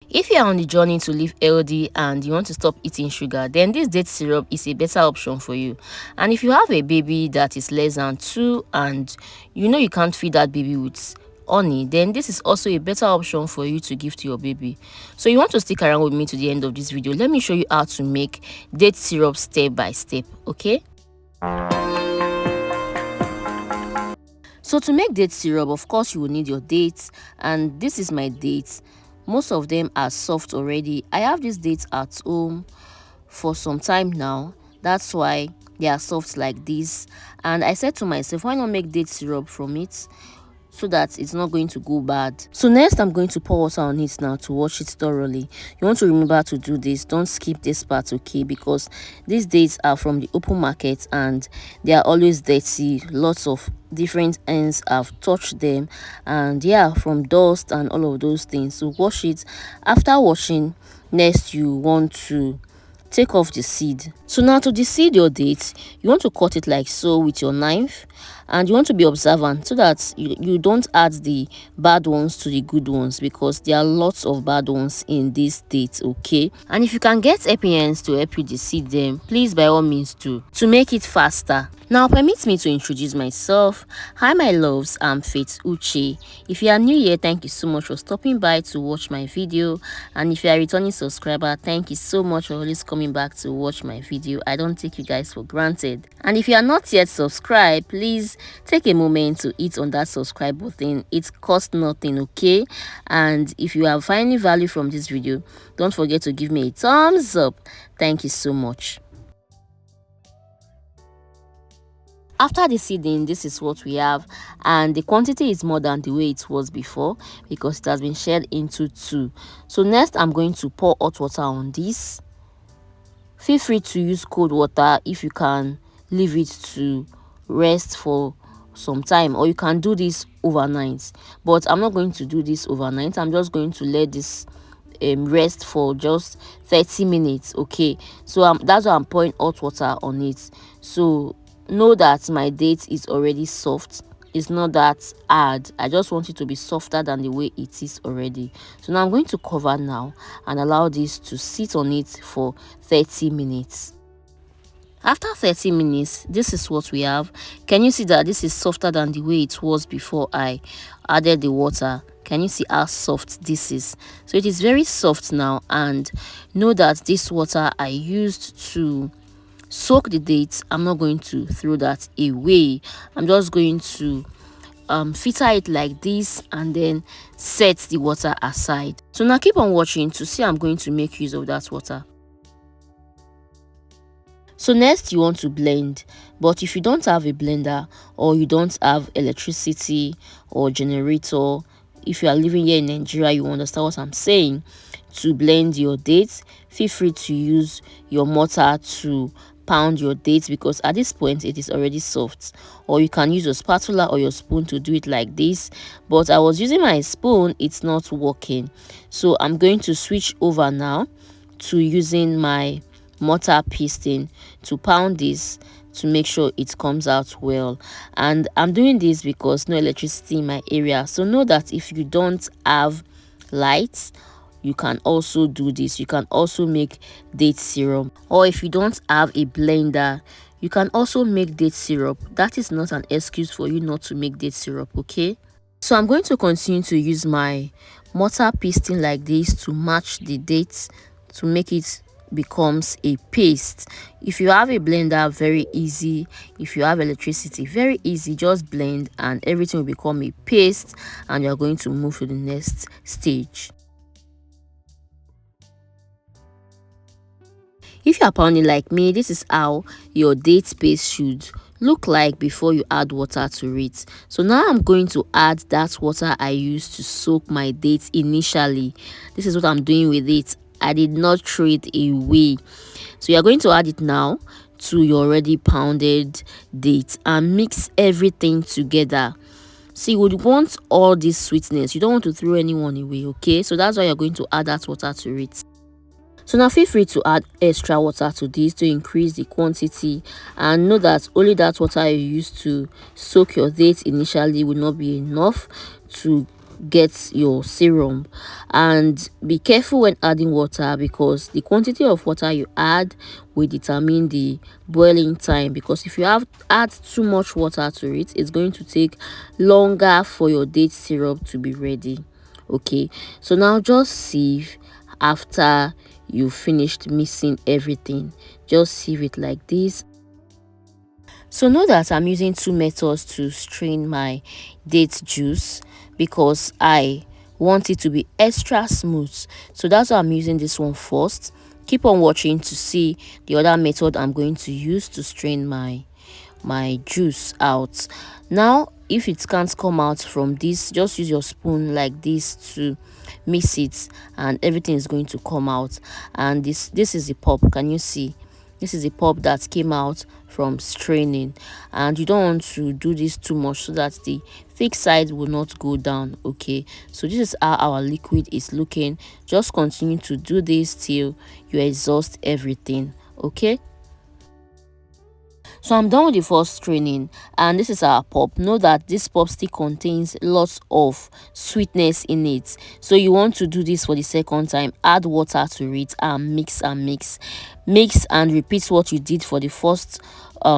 If you are on the journey to live healthy and you want to stop eating sugar, then this date syrup is a better option for you. And if you have a baby that is less than 2 and you know you can't feed that baby with honey, then this is also a better option for you to give to your baby. So you want to stick around with me to the end of this video. Let me show you how to make date syrup step by step, okay? So to make date syrup, of course you will need your dates, and this is my dates. Most of them are soft already. I have these dates at home for some time now. That's why they are soft like this. And I said to myself, why not make date syrup from it so that it's not going to go bad. So next I'm going to pour water on it now to wash it thoroughly. You want to remember to do this. Don't skip this part, okay? Because these dates are from the open market and they are always dirty. Lots of different ends have touched them, and yeah, from dust and all of those things. So wash it. After washing, next you want to take off the seed. So now to deseed your dates, you want to cut it like so with your knife, and you want to be observant so that you don't add the bad ones to the good ones, because there are lots of bad ones in these dates, okay? And if you can get happy hands to help you deseed them, please by all means do, to make it faster. Now permit me to introduce myself. Hi my loves, I'm Faith Uche. If you are new here, thank you so much for stopping by to watch my video, and if you are a returning subscriber, thank you so much for always coming back to watch my video. I don't take you guys for granted. And if you are not yet subscribed, please take a moment to hit on that subscribe button. It costs nothing, okay? And if you are finding value from this video, don't forget to give me a thumbs up. Thank you so much. After the seeding, this is what we have, and the quantity is more than the way it was before because it has been shared into two. So next I'm going to pour hot water on this. Feel free to use cold water if you can leave it to rest for some time, or you can do this overnight, but I'm not going to do this overnight. I'm just going to let this rest for just 30 minutes, okay? So that's why I'm pouring hot water on it. So know that my date is already soft. It's not that hard. I just want it to be softer than the way it is already. So now I'm going to cover now and allow this to sit on it for 30 minutes. After 30 minutes, this is what we have. Can you see that this is softer than the way it was before I added the water? Can you see how soft this is? So it is very soft now, and know that this water I used to soak the dates, I'm not going to throw that away. I'm just going to filter it like this and then set the water aside. So now keep on watching to see I'm going to make use of that water. So next you want to blend, but if you don't have a blender or you don't have electricity or generator, if you are living here in Nigeria, you understand what I'm saying. To blend your dates, feel free to use your mortar to pound your dates, because at this point it is already soft. Or you can use your spatula or your spoon to do it like this, but I was using my spoon, it's not working. So I'm going to switch over now to using my mortar piston to pound this to make sure it comes out well. And I'm doing this because no electricity in my area, so know that if you don't have lights, you can also do this. You can also make date syrup, or if you don't have a blender, you can also make date syrup. That is not an excuse for you not to make date syrup, okay? So I'm going to continue to use my mortar piston like this to match the dates to make it becomes a paste. If you have a blender, very easy. If you have electricity, very easy. Just blend and everything will become a paste, and you're going to move to the next stage. If you are pounding like me, this is how your date paste should look like before you add water to it. So now I'm going to add that water I used to soak my dates initially. This is what I'm doing with it. I did not throw it away. So you're going to add it now to your already pounded dates and mix everything together. So you would want all this sweetness. You don't want to throw anyone away, okay? So that's why you're going to add that water to it. So now feel free to add extra water to this to increase the quantity, and know that only that water you used to soak your dates initially will not be enough to get your serum. And be careful when adding water, because the quantity of water you add will determine the boiling time. Because if you have add too much water to it, it's going to take longer for your date syrup to be ready. Okay, so now just sieve after you finished mixing everything. Just sieve it like this. So know that I'm using two methods to strain my date juice, because I want it to be extra smooth. So that's why I'm using this one first. Keep on watching to see the other method I'm going to use to strain my juice out. Now if it can't come out from this, just use your spoon like this to mix it, and everything is going to come out. And this is the pop. Can you see? This is the pop that came out from straining. And you don't want to do this too much so that the thick side will not go down. Okay, so this is how our liquid is looking. Just continue to do this till you exhaust everything. Okay, so I'm done with the first training, and this is our pop. Know that this pop still contains lots of sweetness in it, so you want to do this for the second time. Add water to it and mix and mix, mix and repeat what you did for the first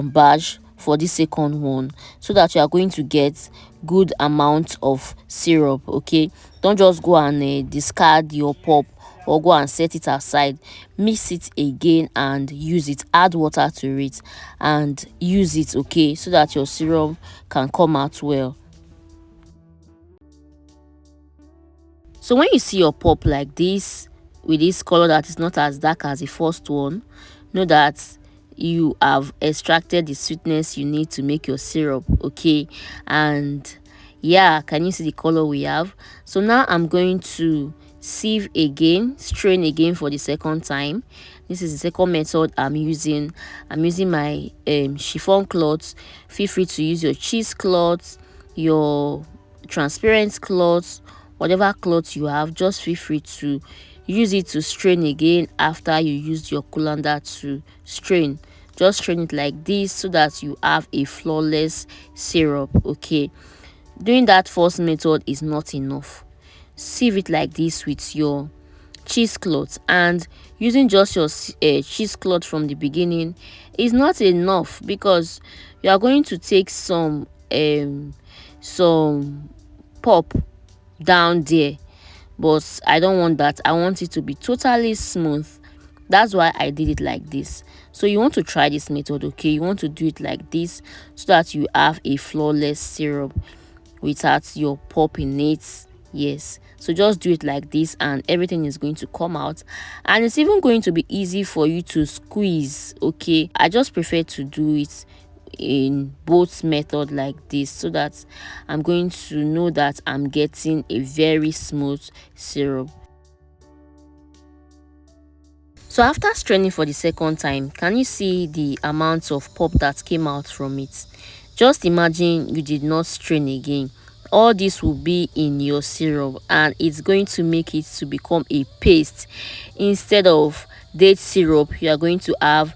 batch for the second one, so that you are going to get good amount of syrup. Okay, don't just go and discard your pop or go and set it aside. Mix it again and use it. Add water to it and use it, okay, so that your syrup can come out well. So when you see your pop like this, with this color that is not as dark as the first one, know that you have extracted the sweetness you need to make your syrup. Okay, and yeah, can you see the color we have? So now I'm going to sieve again, strain again for the second time. This is the second method I'm using. I'm using my chiffon cloth. Feel free to use your cheesecloth, your transparent cloth, whatever cloth you have. Just feel free to use it to strain again after you used your colander to strain. Just strain it like this so that you have a flawless syrup. Okay, doing that first method is not enough. Sieve it like this with your cheesecloth, and using just your cheesecloth from the beginning is not enough, because you are going to take some pop down there, but I don't want that. I want it to be totally smooth. That's why I did it like this. So you want to try this method. Okay, you want to do it like this so that you have a flawless syrup without your pop in it. Yes, so just do it like this and everything is going to come out, and it's even going to be easy for you to squeeze. Okay, I just prefer to do it in both method like this, so that I'm going to know that I'm getting a very smooth syrup. So after straining for the second time, can you see the amount of pop that came out from it? Just imagine you did not strain again. All this will be in your syrup, and it's going to make it to become a paste. Instead of date syrup, you are going to have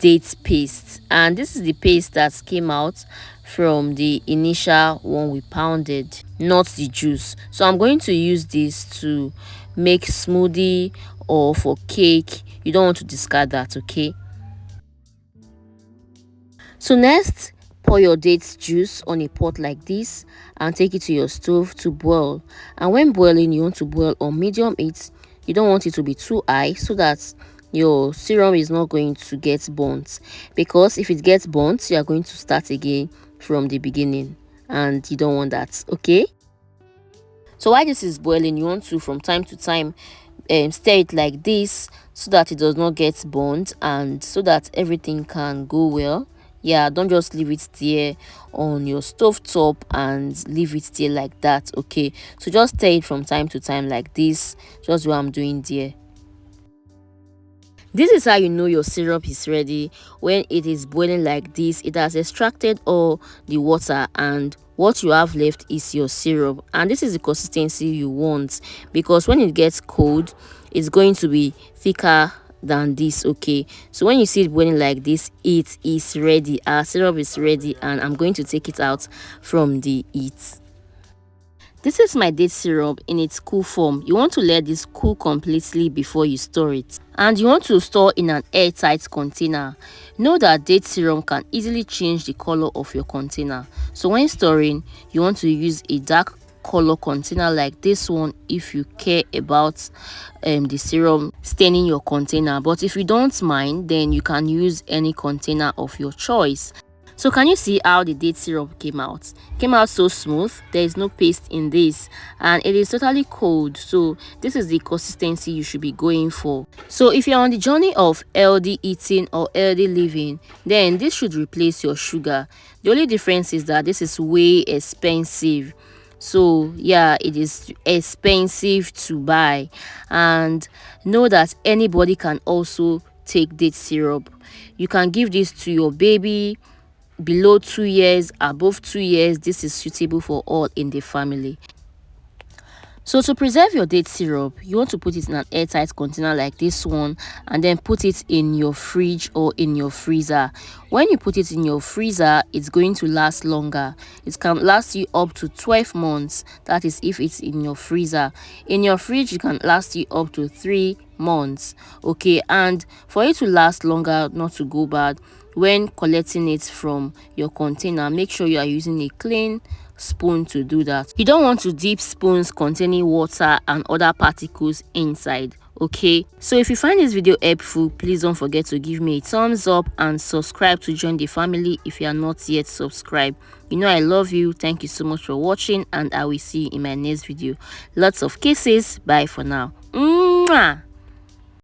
date paste, and this is the paste that came out from the initial one we pounded, not the juice. So I'm going to use this to make smoothie or for cake. You don't want to discard that. Okay, so next, pour your date juice on a pot like this and take it to your stove to boil. And when boiling, you want to boil on medium heat. You don't want it to be too high, so that your serum is not going to get burnt, because if it gets burnt, you are going to start again from the beginning, and you don't want that. Okay, so while this is boiling, you want to from time to time stir it like this so that it does not get burnt, and so that everything can go well. Yeah, don't just leave it there on your stove top and leave it there like that. Okay, so just stir it from time to time like this, just what I'm doing there. This is how you know your syrup is ready. When it is boiling like this, it has extracted all the water, and what you have left is your syrup. And this is the consistency you want, because when it gets cold, it's going to be thicker than this. Okay, so when you see it boiling like this, it is ready. Our syrup is ready, and I'm going to take it out from the heat. This is my date syrup in its cool form. You want to let this cool completely before you store it. And you want to store in an airtight container. Know that date syrup can easily change the color of your container. So when storing, you want to use a dark color container like this one if you care about the syrup staining your container. But if you don't mind, then you can use any container of your choice. So can you see how the date syrup came out? Came out so smooth. There is no paste in this, and it is totally cold. So this is the consistency you should be going for. So if you're on the journey of healthy eating or healthy living, then this should replace your sugar. The only difference is that this is way expensive. So yeah, it is expensive to buy, and know that anybody can also take date syrup. You can give this to your baby below 2 years, above 2 years. This is suitable for all in the family. So to preserve your date syrup, you want to put it in an airtight container like this one, and then put it in your fridge or in your freezer. When you put it in your freezer, it's going to last longer. It can last you up to 12 months. That is if it's in your freezer. In your fridge, it can last you up to 3 months. Okay, and for it to last longer, not to go bad, when collecting it from your container, make sure you are using a clean spoon to do that. You don't want to dip spoons containing water and other particles inside. Okay, so if you find this video helpful, please don't forget to give me a thumbs up and subscribe to join the family if you are not yet subscribed. You know I love you. Thank you so much for watching, and I will see you in my next video. Lots of kisses. Bye for now. Mwah!